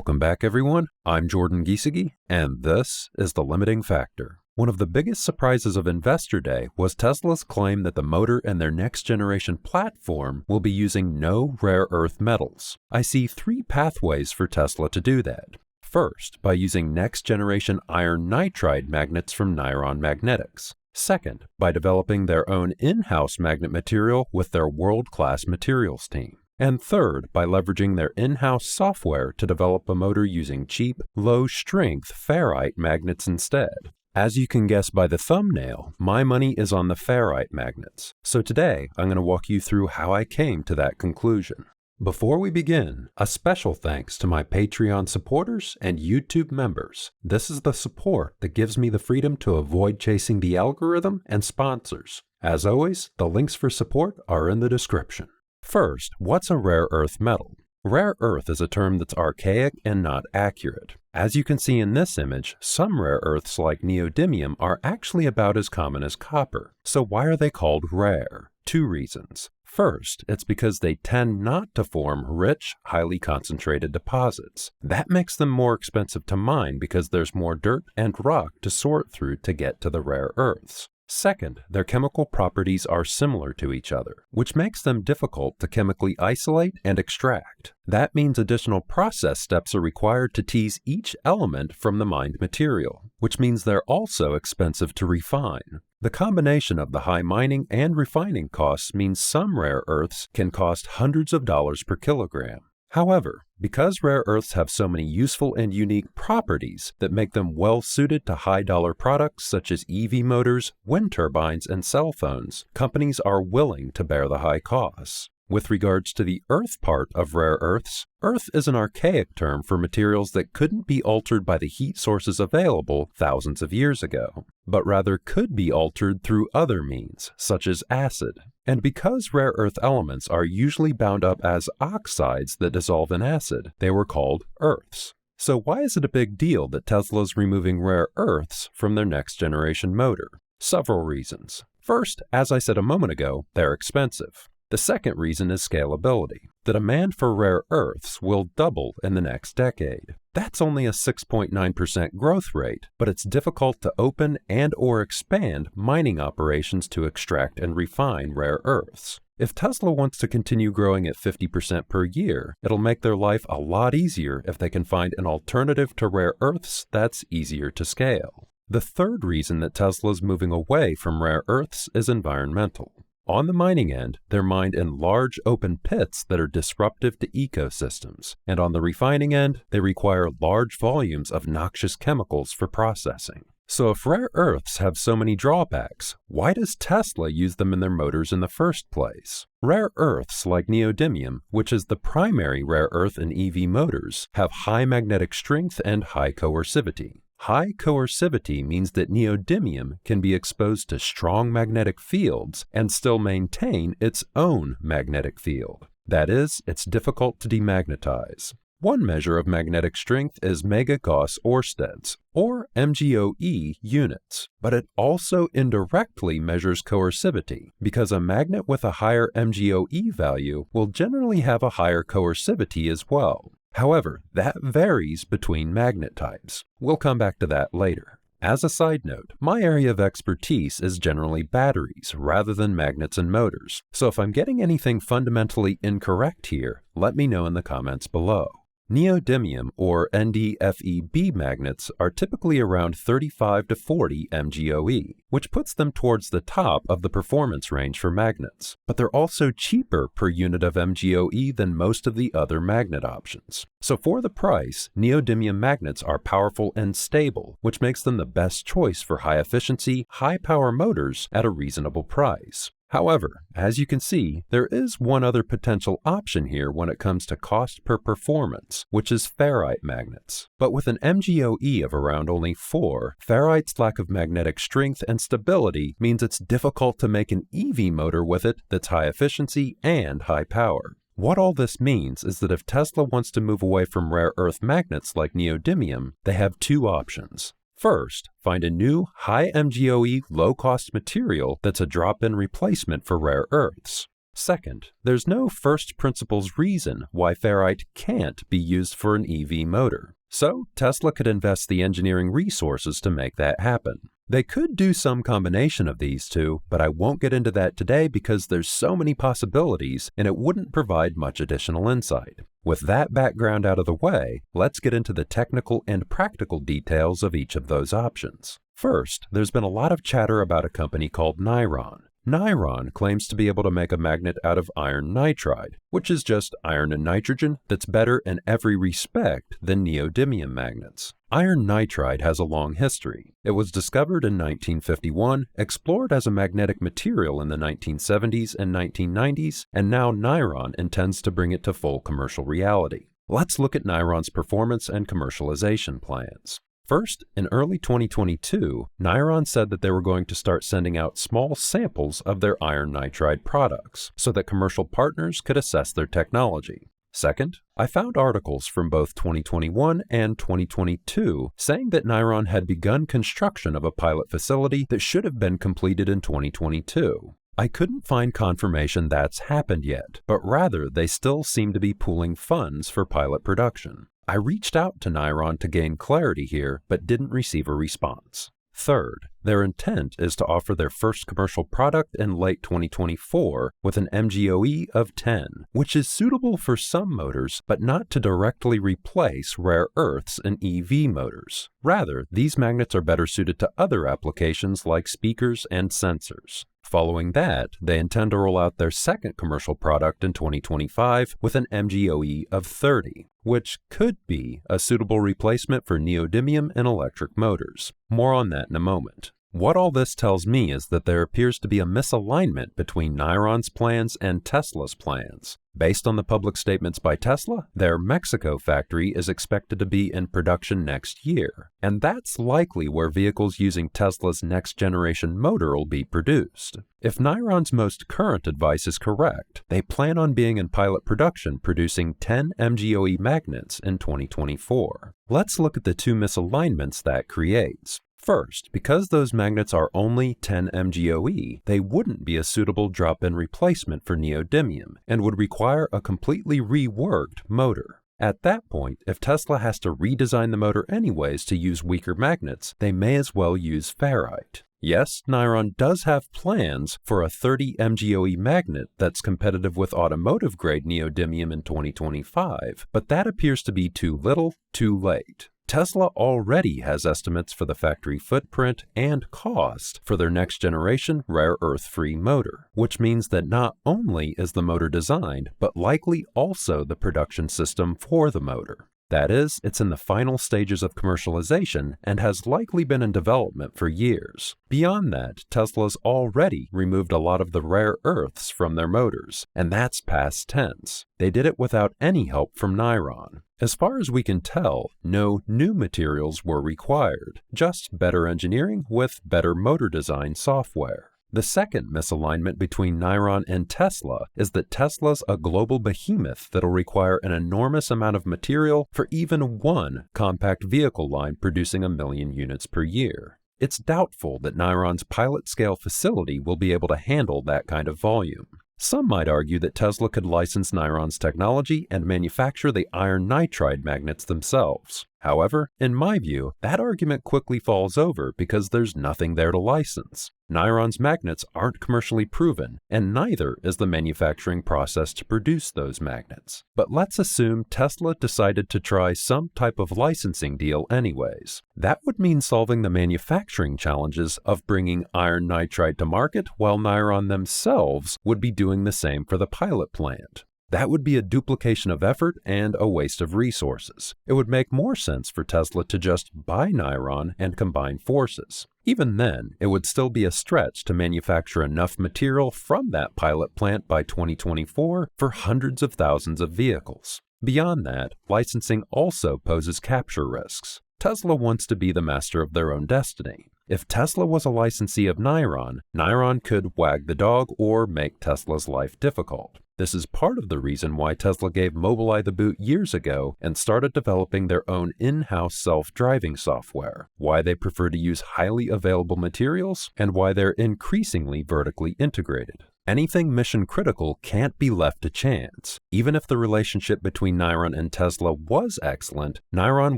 Welcome back, everyone. I'm Jordan Giesige, and this is The Limiting Factor. One of the biggest surprises of Investor Day was Tesla's claim that the motor in their next-generation platform will be using no rare earth metals. I see three pathways for Tesla to do that. First, by using next-generation iron nitride magnets from Niron Magnetics. Second, by developing their own in-house magnet material with their world-class materials team. And third, by leveraging their in-house software to develop a motor using cheap, low-strength ferrite magnets instead. As you can guess by the thumbnail, my money is on the ferrite magnets. So today, I'm going to walk you through how I came to that conclusion. Before we begin, a special thanks to my Patreon supporters and YouTube members. This is the support that gives me the freedom to avoid chasing the algorithm and sponsors. As always, the links for support are in the description. First, what's a rare earth metal? Rare earth is a term that's archaic and not accurate. As you can see in this image, some rare earths like neodymium are actually about as common as copper. So why are they called rare? Two reasons. First, it's because they tend not to form rich, highly concentrated deposits. That makes them more expensive to mine because there's more dirt and rock to sort through to get to the rare earths. Second, their chemical properties are similar to each other, which makes them difficult to chemically isolate and extract. That means additional process steps are required to tease each element from the mined material, which means they're also expensive to refine. The combination of the high mining and refining costs means some rare earths can cost hundreds of dollars per kilogram. However, because rare earths have so many useful and unique properties that make them well suited to high-dollar products such as EV motors, wind turbines, and cell phones, companies are willing to bear the high costs. With regards to the earth part of rare earths, earth is an archaic term for materials that couldn't be altered by the heat sources available thousands of years ago, but rather could be altered through other means, such as acid. And because rare earth elements are usually bound up as oxides that dissolve in acid, they were called earths. So why is it a big deal that Tesla's removing rare earths from their next-generation motor? Several reasons. First, as I said a moment ago, they're expensive. The second reason is scalability. The demand for rare earths will double in the next decade. That's only a 6.9% growth rate, but it's difficult to open and/or expand mining operations to extract and refine rare earths. If Tesla wants to continue growing at 50% per year, it'll make their life a lot easier if they can find an alternative to rare earths that's easier to scale. The third reason that Tesla's moving away from rare earths is environmental. On the mining end, they're mined in large open pits that are disruptive to ecosystems, and on the refining end, they require large volumes of noxious chemicals for processing. So if rare earths have so many drawbacks, why does Tesla use them in their motors in the first place? Rare earths like neodymium, which is the primary rare earth in EV motors, have high magnetic strength and high coercivity. High coercivity means that neodymium can be exposed to strong magnetic fields and still maintain its own magnetic field. That is, it's difficult to demagnetize. One measure of magnetic strength is mega-Gauss-Oersteds, or MGOE units, but it also indirectly measures coercivity because a magnet with a higher MGOE value will generally have a higher coercivity as well. However, that varies between magnet types. We'll come back to that later. As a side note, my area of expertise is generally batteries rather than magnets and motors, so if I'm getting anything fundamentally incorrect here, let me know in the comments below. Neodymium or NdFeB magnets are typically around 35 to 40 MGOE, which puts them towards the top of the performance range for magnets. But they're also cheaper per unit of MGOE than most of the other magnet options. So for the price, neodymium magnets are powerful and stable, which makes them the best choice for high-efficiency, high-power motors at a reasonable price. However, as you can see, there is one other potential option here when it comes to cost per performance, which is ferrite magnets. But with an MGOE of around only 4, ferrite's lack of magnetic strength and stability means it's difficult to make an EV motor with it that's high efficiency and high power. What all this means is that if Tesla wants to move away from rare earth magnets like neodymium, they have two options. First, find a new high MGOE low-cost material that's a drop-in replacement for rare earths. Second, there's no first principles reason why ferrite can't be used for an EV motor. So Tesla could invest the engineering resources to make that happen. They could do some combination of these two, but I won't get into that today because there's so many possibilities and it wouldn't provide much additional insight. With that background out of the way, let's get into the technical and practical details of each of those options. First, there's been a lot of chatter about a company called Niron. Niron claims to be able to make a magnet out of iron nitride, which is just iron and nitrogen that's better in every respect than neodymium magnets. Iron nitride has a long history. It was discovered in 1951, explored as a magnetic material in the 1970s and 1990s, and now Niron intends to bring it to full commercial reality. Let's look at Niron's performance and commercialization plans. First, in early 2022, Niron said that they were going to start sending out small samples of their iron nitride products so that commercial partners could assess their technology. Second, I found articles from both 2021 and 2022 saying that Niron had begun construction of a pilot facility that should have been completed in 2022. I couldn't find confirmation that's happened yet, but rather they still seem to be pooling funds for pilot production. I reached out to Niron to gain clarity here, but didn't receive a response. Third, their intent is to offer their first commercial product in late 2024 with an MGOE of 10, which is suitable for some motors, but not to directly replace rare earths in EV motors. Rather, these magnets are better suited to other applications like speakers and sensors. Following that, they intend to roll out their second commercial product in 2025 with an MGOE of 30, which could be a suitable replacement for neodymium in electric motors. More on that in a moment. What all this tells me is that there appears to be a misalignment between Niron's plans and Tesla's plans. Based on the public statements by Tesla, their Mexico factory is expected to be in production next year, and that's likely where vehicles using Tesla's next-generation motor will be produced. If Niron's most current advice is correct, they plan on being in pilot production producing 10 MGOE magnets in 2024. Let's look at the two misalignments that creates. First, because those magnets are only 10 MGOE, they wouldn't be a suitable drop-in replacement for neodymium and would require a completely reworked motor. At that point, if Tesla has to redesign the motor anyways to use weaker magnets, they may as well use ferrite. Yes, Niron does have plans for a 30 MGOE magnet that's competitive with automotive-grade neodymium in 2025, but that appears to be too little, too late. Tesla already has estimates for the factory footprint and cost for their next-generation rare earth-free motor, which means that not only is the motor designed, but likely also the production system for the motor. That is, it's in the final stages of commercialization and has likely been in development for years. Beyond that, Tesla's already removed a lot of the rare earths from their motors, and that's past tense. They did it without any help from Niron. As far as we can tell, no new materials were required, just better engineering with better motor design software. The second misalignment between Niron and Tesla is that Tesla's a global behemoth that'll require an enormous amount of material for even one compact vehicle line producing 1 million units per year. It's doubtful that Niron's pilot-scale facility will be able to handle that kind of volume. Some might argue that Tesla could license Niron's technology and manufacture the iron nitride magnets themselves. However, in my view, that argument quickly falls over because there's nothing there to license. Niron's magnets aren't commercially proven, and neither is the manufacturing process to produce those magnets. But let's assume Tesla decided to try some type of licensing deal anyways. That would mean solving the manufacturing challenges of bringing iron nitride to market while Niron themselves would be doing the same for the pilot plant. That would be a duplication of effort and a waste of resources. It would make more sense for Tesla to just buy Niron and combine forces. Even then, it would still be a stretch to manufacture enough material from that pilot plant by 2024 for hundreds of thousands of vehicles. Beyond that, licensing also poses capture risks. Tesla wants to be the master of their own destiny. If Tesla was a licensee of Niron, Niron could wag the dog or make Tesla's life difficult. This is part of the reason why Tesla gave Mobileye the boot years ago and started developing their own in-house self-driving software, why they prefer to use highly available materials, and why they're increasingly vertically integrated. Anything mission-critical can't be left to chance. Even if the relationship between Niron and Tesla was excellent, Niron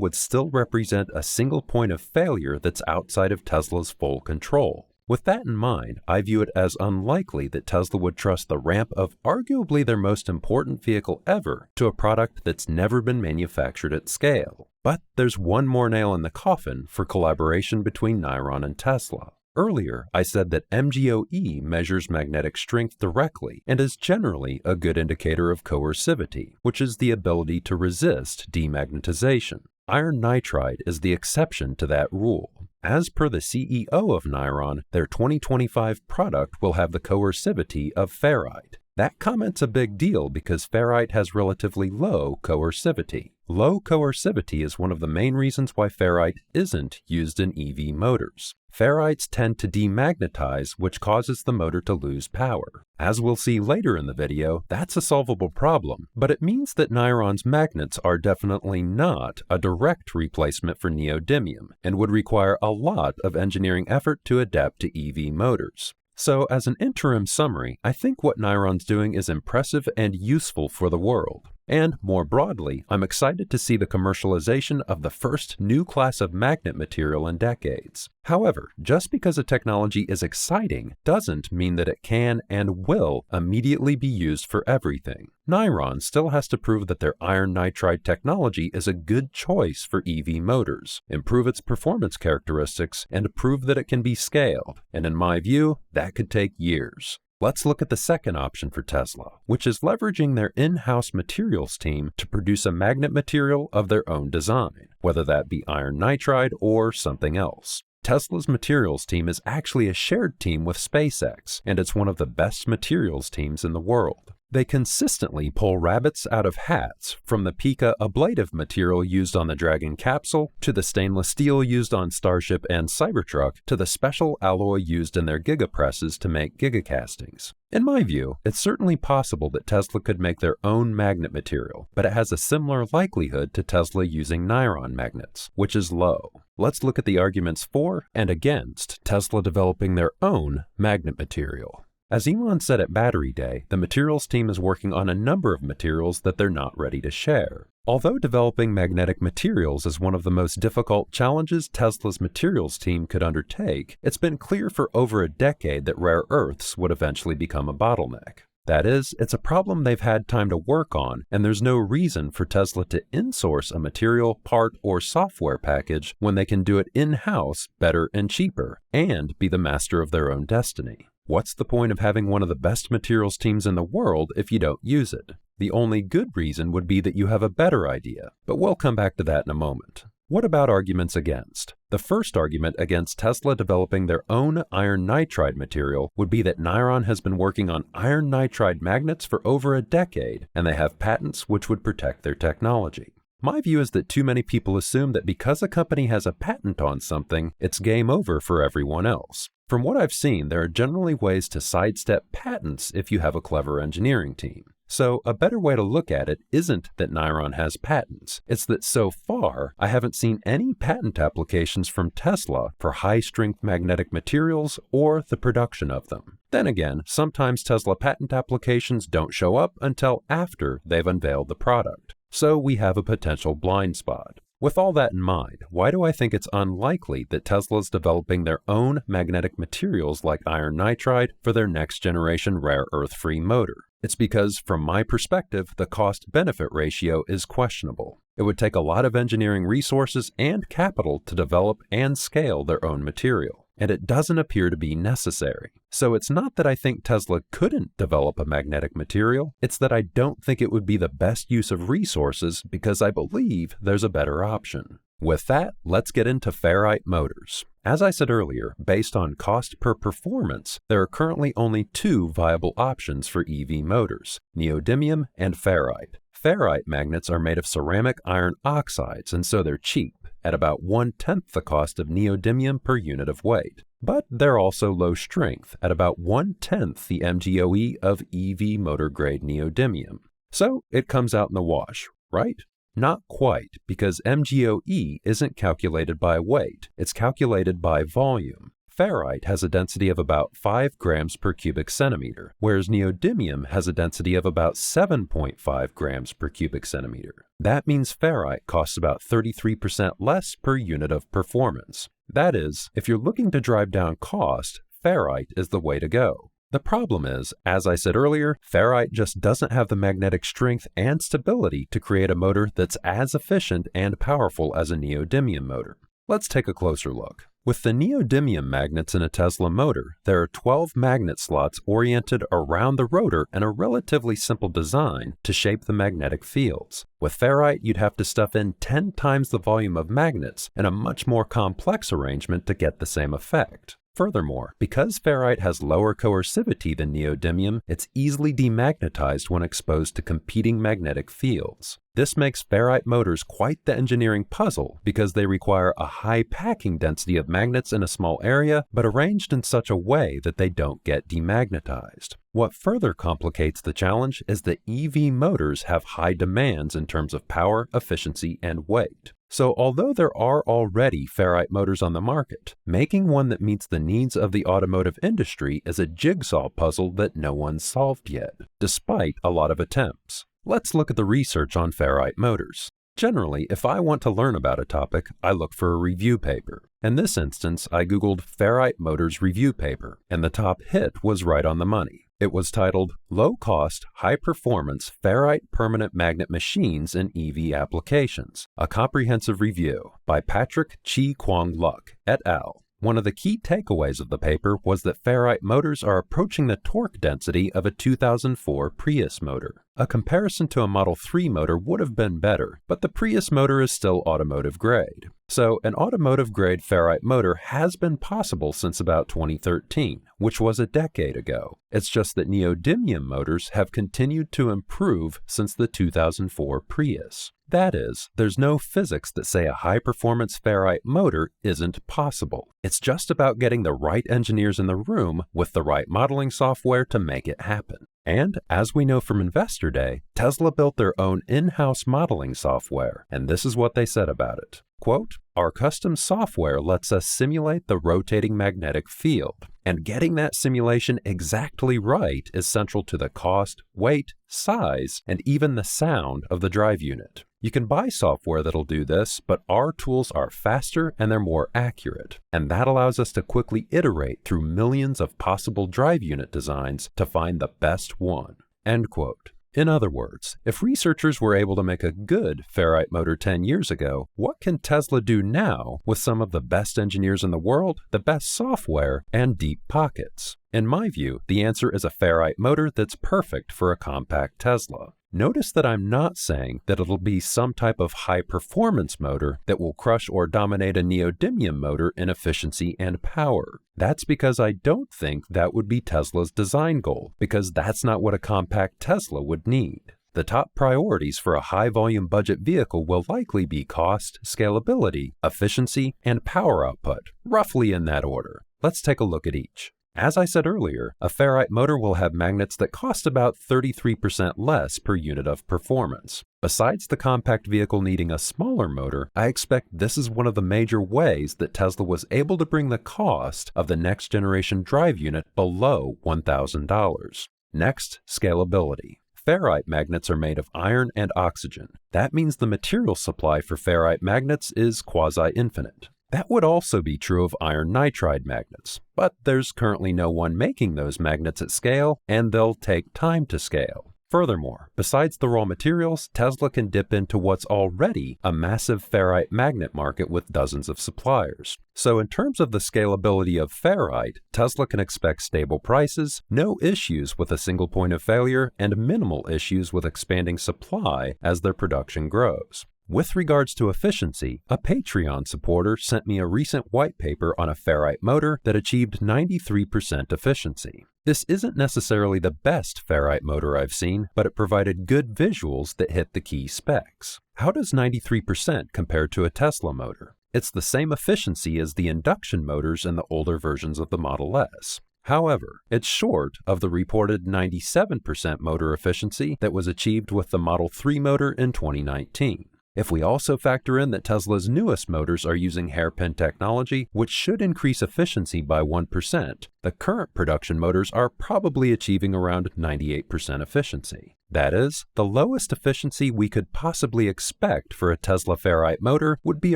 would still represent a single point of failure that's outside of Tesla's full control. With that in mind, I view it as unlikely that Tesla would trust the ramp of arguably their most important vehicle ever to a product that's never been manufactured at scale. But there's one more nail in the coffin for collaboration between Niron and Tesla. Earlier, I said that MGOE measures magnetic strength directly and is generally a good indicator of coercivity, which is the ability to resist demagnetization. Iron Nitride is the exception to that rule. As per the CEO of Niron, their 2025 product will have the coercivity of ferrite. That comment's a big deal because ferrite has relatively low coercivity. Low coercivity is one of the main reasons why ferrite isn't used in EV motors. Ferrites tend to demagnetize, which causes the motor to lose power. As we'll see later in the video, that's a solvable problem, but it means that Niron's magnets are definitely not a direct replacement for neodymium and would require a lot of engineering effort to adapt to EV motors. So as an interim summary, I think what Niron's doing is impressive and useful for the world. And more broadly, I'm excited to see the commercialization of the first new class of magnet material in decades. However, just because a technology is exciting doesn't mean that it can and will immediately be used for everything. Niron still has to prove that their iron nitride technology is a good choice for EV motors, improve its performance characteristics, and prove that it can be scaled. And in my view, that could take years. Let's look at the second option for Tesla, which is leveraging their in-house materials team to produce a magnet material of their own design, whether that be iron nitride or something else. Tesla's materials team is actually a shared team with SpaceX, and it's one of the best materials teams in the world. They consistently pull rabbits out of hats, from the pica ablative material used on the Dragon capsule, to the stainless steel used on Starship and Cybertruck, to the special alloy used in their gigapresses to make gigacastings. In my view, it's certainly possible that Tesla could make their own magnet material, but it has a similar likelihood to Tesla using Niron magnets, which is low. Let's look at the arguments for and against Tesla developing their own magnet material. As Elon said at Battery Day, the materials team is working on a number of materials that they're not ready to share. Although developing magnetic materials is one of the most difficult challenges Tesla's materials team could undertake, it's been clear for over a decade that rare earths would eventually become a bottleneck. That is, it's a problem they've had time to work on, and there's no reason for Tesla to insource a material, part, or software package when they can do it in-house better and cheaper, and be the master of their own destiny. What's the point of having one of the best materials teams in the world if you don't use it? The only good reason would be that you have a better idea, but we'll come back to that in a moment. What about arguments against? The first argument against Tesla developing their own iron nitride material would be that Niron has been working on iron nitride magnets for over a decade, and they have patents which would protect their technology. My view is that too many people assume that because a company has a patent on something, it's game over for everyone else. From what I've seen, there are generally ways to sidestep patents if you have a clever engineering team. So a better way to look at it isn't that Niron has patents, it's that so far I haven't seen any patent applications from Tesla for high-strength magnetic materials or the production of them. Then again, sometimes Tesla patent applications don't show up until after they've unveiled the product. So we have a potential blind spot. With all that in mind, why do I think it's unlikely that Tesla's developing their own magnetic materials like iron nitride for their next generation rare earth-free motor? It's because, from my perspective, the cost-benefit ratio is questionable. It would take a lot of engineering resources and capital to develop and scale their own material, and it doesn't appear to be necessary. So it's not that I think Tesla couldn't develop a magnetic material, it's that I don't think it would be the best use of resources because I believe there's a better option. With that, let's get into ferrite motors. As I said earlier, based on cost per performance, there are currently only two viable options for EV motors, neodymium and ferrite. Ferrite magnets are made of ceramic iron oxides, and so they're cheap, at about 1/10 the cost of neodymium per unit of weight. But they're also low strength, at about 1/10 the MGOE of EV motor-grade neodymium. So it comes out in the wash, right? Not quite, because MGOE isn't calculated by weight, it's calculated by volume. ferrite has a density of about 5 grams per cubic centimeter, whereas neodymium has a density of about 7.5 grams per cubic centimeter. That means ferrite costs about 33% less per unit of performance. That is, if you're looking to drive down cost, ferrite is the way to go. The problem is, as I said earlier, ferrite just doesn't have the magnetic strength and stability to create a motor that's as efficient and powerful as a neodymium motor. Let's take a closer look. With the neodymium magnets in a Tesla motor, there are 12 magnet slots oriented around the rotor in a relatively simple design to shape the magnetic fields. With ferrite, you'd have to stuff in 10 times the volume of magnets in a much more complex arrangement to get the same effect. Furthermore, because ferrite has lower coercivity than neodymium, it's easily demagnetized when exposed to competing magnetic fields. This makes ferrite motors quite the engineering puzzle because they require a high packing density of magnets in a small area, but arranged in such a way that they don't get demagnetized. What further complicates the challenge is that EV motors have high demands in terms of power, efficiency, and weight. So although there are already ferrite motors on the market, making one that meets the needs of the automotive industry is a jigsaw puzzle that no one's solved yet, despite a lot of attempts. Let's look at the research on ferrite motors. Generally, if I want to learn about a topic, I look for a review paper. In this instance, I Googled ferrite motors review paper, and the top hit was right on the money. It was titled, Low-Cost, High-Performance Ferrite Permanent Magnet Machines in EV Applications, a Comprehensive Review by Patrick Chi-Kwong Luck, et al. One of the key takeaways of the paper was that ferrite motors are approaching the torque density of a 2004 Prius motor. A comparison to a Model 3 motor would have been better, but the Prius motor is still automotive grade. So an automotive grade ferrite motor has been possible since about 2013, which was a decade ago. It's just that neodymium motors have continued to improve since the 2004 Prius. That is, there's no physics that say a high-performance ferrite motor isn't possible. It's just about getting the right engineers in the room with the right modeling software to make it happen. And, as we know from Investor Day, Tesla built their own in-house modeling software, and this is what they said about it. Quote, "Our custom software lets us simulate the rotating magnetic field, and getting that simulation exactly right is central to the cost, weight, size, and even the sound of the drive unit. You can buy software that'll do this, but our tools are faster and they're more accurate, and that allows us to quickly iterate through millions of possible drive unit designs to find the best one." End quote. In other words, if researchers were able to make a good ferrite motor 10 years ago, what can Tesla do now with some of the best engineers in the world, the best software, and deep pockets? In my view, the answer is a ferrite motor that's perfect for a compact Tesla. Notice that I'm not saying that it'll be some type of high-performance motor that will crush or dominate a neodymium motor in efficiency and power. That's because I don't think that would be Tesla's design goal, because that's not what a compact Tesla would need. The top priorities for a high-volume budget vehicle will likely be cost, scalability, efficiency, and power output, roughly in that order. Let's take a look at each. As I said earlier, a ferrite motor will have magnets that cost about 33% less per unit of performance. Besides the compact vehicle needing a smaller motor, I expect this is one of the major ways that Tesla was able to bring the cost of the next generation drive unit below $1,000. Next, scalability. Ferrite magnets are made of iron and oxygen. That means the material supply for ferrite magnets is quasi-infinite. That would also be true of iron nitride magnets, but there's currently no one making those magnets at scale, and they'll take time to scale. Furthermore, besides the raw materials, Tesla can dip into what's already a massive ferrite magnet market with dozens of suppliers. So in terms of the scalability of ferrite, Tesla can expect stable prices, no issues with a single point of failure, and minimal issues with expanding supply as their production grows. With regards to efficiency, a Patreon supporter sent me a recent white paper on a ferrite motor that achieved 93% efficiency. This isn't necessarily the best ferrite motor I've seen, but it provided good visuals that hit the key specs. How does 93% compare to a Tesla motor? It's the same efficiency as the induction motors in the older versions of the Model S. However, it's short of the reported 97% motor efficiency that was achieved with the Model 3 motor in 2019. If we also factor in that Tesla's newest motors are using hairpin technology, which should increase efficiency by 1%, the current production motors are probably achieving around 98% efficiency. That is, the lowest efficiency we could possibly expect for a Tesla Ferrite motor would be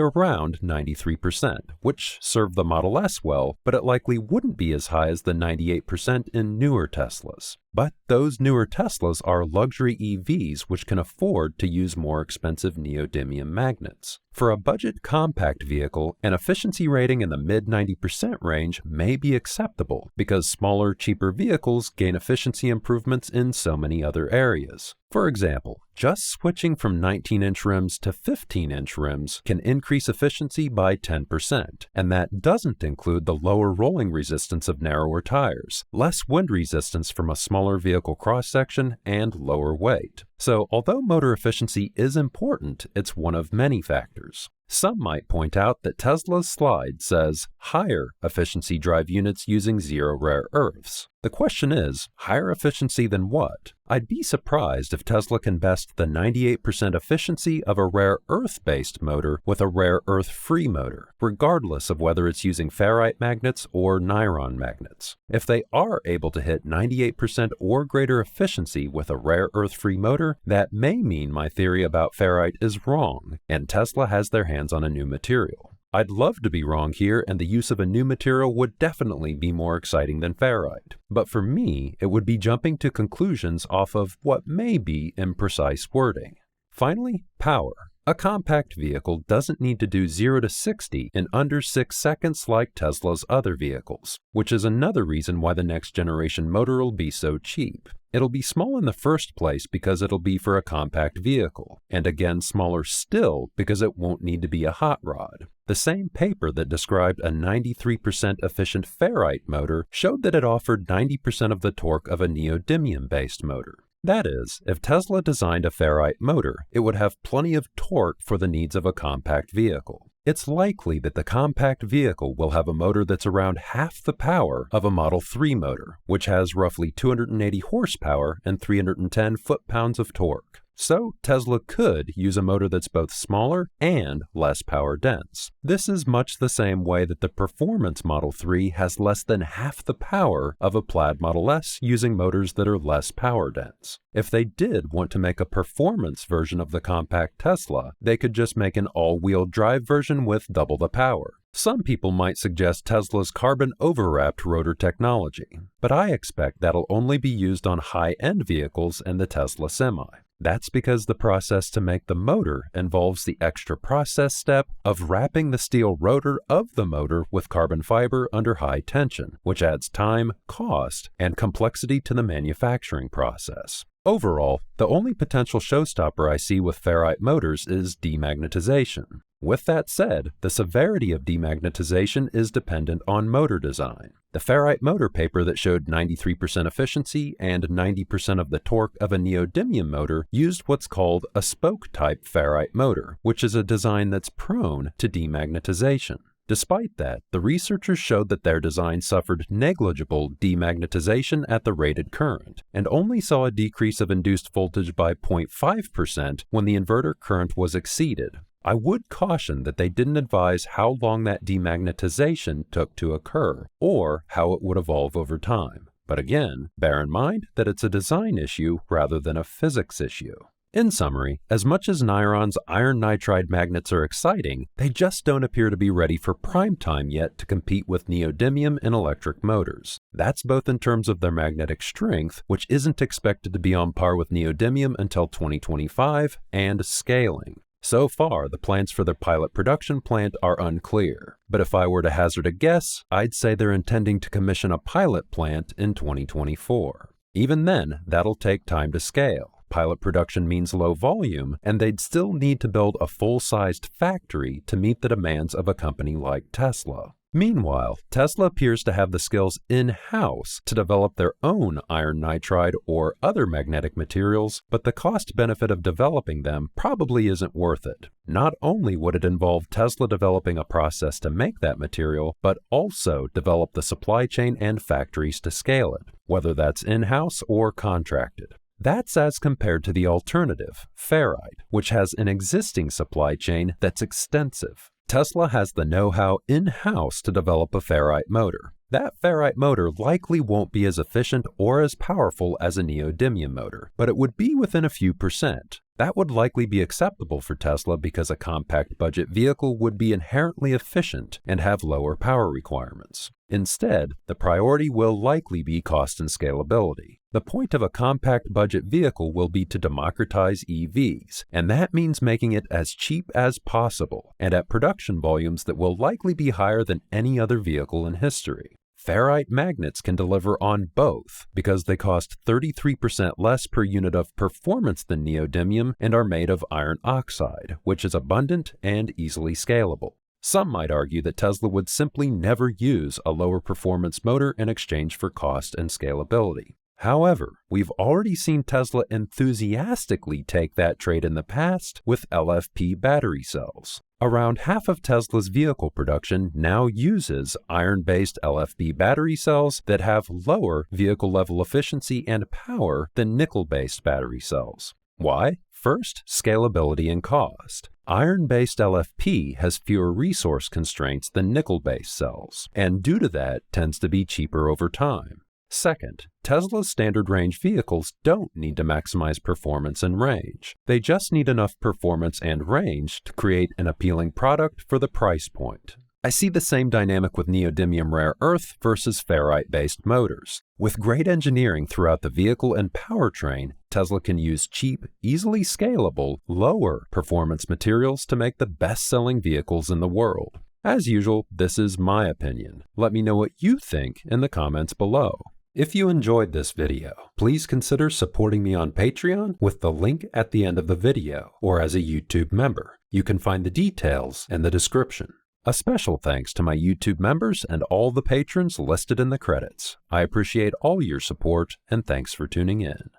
around 93%, which served the Model S well, but it likely wouldn't be as high as the 98% in newer Teslas. But those newer Teslas are luxury EVs which can afford to use more expensive neodymium magnets. For a budget compact vehicle, an efficiency rating in the mid-90% range may be acceptable because smaller, cheaper vehicles gain efficiency improvements in so many other areas. For example, just switching from 19-inch rims to 15-inch rims can increase efficiency by 10%, and that doesn't include the lower rolling resistance of narrower tires, less wind resistance from a smaller vehicle cross-section, and lower weight. So, although motor efficiency is important, it's one of many factors. Some might point out that Tesla's slide says higher efficiency drive units using zero rare earths. The question is, higher efficiency than what? I'd be surprised if Tesla can best the 98% efficiency of a rare earth-based motor with a rare earth-free motor, regardless of whether it's using ferrite magnets or Niron magnets. If they are able to hit 98% or greater efficiency with a rare earth-free motor, that may mean my theory about ferrite is wrong, and Tesla has their hands on a new material. I'd love to be wrong here, and the use of a new material would definitely be more exciting than ferrite. But for me, it would be jumping to conclusions off of what may be imprecise wording. Finally, power. A compact vehicle doesn't need to do 0 to 60 in under 6 seconds like Tesla's other vehicles, which is another reason why the next generation motor will be so cheap. It'll be small in the first place because it'll be for a compact vehicle, and again smaller still because it won't need to be a hot rod. The same paper that described a 93% efficient ferrite motor showed that it offered 90% of the torque of a neodymium-based motor. That is, if Tesla designed a ferrite motor, it would have plenty of torque for the needs of a compact vehicle. It's likely that the compact vehicle will have a motor that's around half the power of a Model 3 motor, which has roughly 280 horsepower and 310 foot-pounds of torque. So, Tesla could use a motor that's both smaller and less power dense. This is much the same way that the Performance Model 3 has less than half the power of a Plaid Model S using motors that are less power dense. If they did want to make a performance version of the compact Tesla, they could just make an all-wheel drive version with double the power. Some people might suggest Tesla's carbon overwrapped rotor technology, but I expect that'll only be used on high-end vehicles and the Tesla Semi. That's because the process to make the motor involves the extra process step of wrapping the steel rotor of the motor with carbon fiber under high tension, which adds time, cost, and complexity to the manufacturing process. Overall, the only potential showstopper I see with ferrite motors is demagnetization. With that said, the severity of demagnetization is dependent on motor design. The ferrite motor paper that showed 93% efficiency and 90% of the torque of a neodymium motor used what's called a spoke-type ferrite motor, which is a design that's prone to demagnetization. Despite that, the researchers showed that their design suffered negligible demagnetization at the rated current, and only saw a decrease of induced voltage by 0.5% when the inverter current was exceeded. I would caution that they didn't advise how long that demagnetization took to occur, or how it would evolve over time. But again, bear in mind that it's a design issue rather than a physics issue. In summary, as much as Niron's iron nitride magnets are exciting, they just don't appear to be ready for prime time yet to compete with neodymium in electric motors. That's both in terms of their magnetic strength, which isn't expected to be on par with neodymium until 2025, and scaling. So far, the plans for their pilot production plant are unclear, but if I were to hazard a guess, I'd say they're intending to commission a pilot plant in 2024. Even then, that'll take time to scale. Pilot production means low volume, and they'd still need to build a full-sized factory to meet the demands of a company like Tesla. Meanwhile, Tesla appears to have the skills in-house to develop their own iron nitride or other magnetic materials, but the cost-benefit of developing them probably isn't worth it. Not only would it involve Tesla developing a process to make that material, but also develop the supply chain and factories to scale it, whether that's in-house or contracted. That's as compared to the alternative, ferrite, which has an existing supply chain that's extensive. Tesla has the know-how in-house to develop a ferrite motor. That ferrite motor likely won't be as efficient or as powerful as a neodymium motor, but it would be within a few percent. That would likely be acceptable for Tesla because a compact budget vehicle would be inherently efficient and have lower power requirements. Instead, the priority will likely be cost and scalability. The point of a compact budget vehicle will be to democratize EVs, and that means making it as cheap as possible and at production volumes that will likely be higher than any other vehicle in history. Ferrite magnets can deliver on both because they cost 33% less per unit of performance than neodymium and are made of iron oxide, which is abundant and easily scalable. Some might argue that Tesla would simply never use a lower performance motor in exchange for cost and scalability. However, we've already seen Tesla enthusiastically take that trade in the past with LFP battery cells. Around half of Tesla's vehicle production now uses iron-based LFP battery cells that have lower vehicle-level efficiency and power than nickel-based battery cells. Why? First, scalability and cost. Iron-based LFP has fewer resource constraints than nickel-based cells, and due to that, tends to be cheaper over time. Second, Tesla's standard range vehicles don't need to maximize performance and range. They just need enough performance and range to create an appealing product for the price point. I see the same dynamic with neodymium rare earth versus ferrite-based motors. With great engineering throughout the vehicle and powertrain, Tesla can use cheap, easily scalable, lower performance materials to make the best-selling vehicles in the world. As usual, this is my opinion. Let me know what you think in the comments below. If you enjoyed this video, please consider supporting me on Patreon with the link at the end of the video or as a YouTube member. You can find the details in the description. A special thanks to my YouTube members and all the patrons listed in the credits. I appreciate all your support and thanks for tuning in.